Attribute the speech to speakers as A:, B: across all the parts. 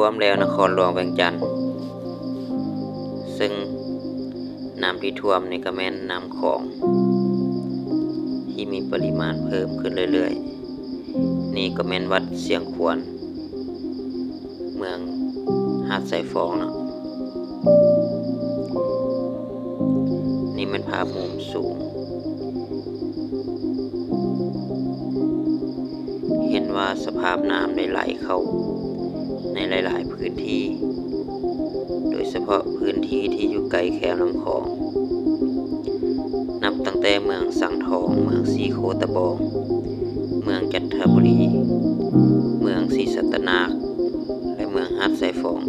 A: ท่วมแล้วนครหลวงเวียงจันทน์ซึ่งน้ำที่ท่วมนี่ก็แม่นน้ำของที่มีปริมาณเพิ่มขึ้นเรื่อยๆนี่ก็แม่นวัดเสียงขวนเมืองหาดสายฟองเนาะนี่มันภาพมุมสูงเห็นว่าสภาพน้ำได้ไหลเข้าในหลายๆพื้นที่โดยเฉพาะพื้นที่ที่อยู่ใกล้แคมลำคลองนับตั้งแต่เมืองสังทองเมืองสีโคตะบองเมืองจันทบุรีเมืองศรีสัตนาคและเมืองหาดสายฟอง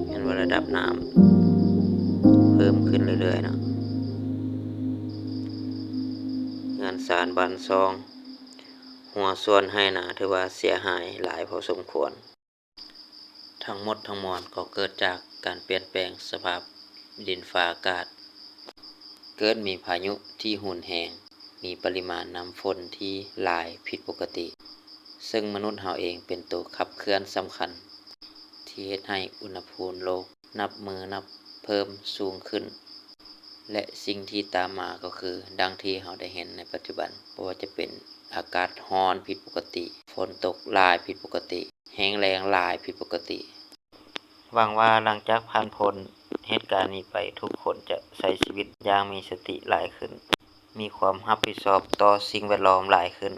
A: เห็นว่าระดับน้ำเพิ่มขึ้นเรื่อยๆนะงานสารบ้านซองหัวส่วนให้นาถือว่าเสียหายหลายพอสมควรทั้งหมดทั้งมวลก็เกิดจากการเปลี่ยนแปลงสภาพดินฟ้าอากาศเกิดมีพายุที่รุนแรงมีปริมาณน้ำฝนที่หลายผิดปกติซึ่งมนุษย์เราเองเป็นตัวขับเคลื่อนสำคัญที่เฮ็ดให้อุณหภูมิโลกนับเพิ่มสูงขึ้นและสิ่งที่ตามมาก็คือดังที่เราได้เห็นในปัจจุบันบ่ว่าจะเป็นอากาศร้อนผิดปกติฝนตกหลายผิดปกติแห้งแล้งหลายผิดปกติหวังว่าหลังจากผ่านพ้นเหตุการณ์นี้ไปทุกคนจะใช้ชีวิตอย่างมีสติหลายขึ้นมีความรับผิดชอบต่อสิ่งแวดล้อมหลายขึ้น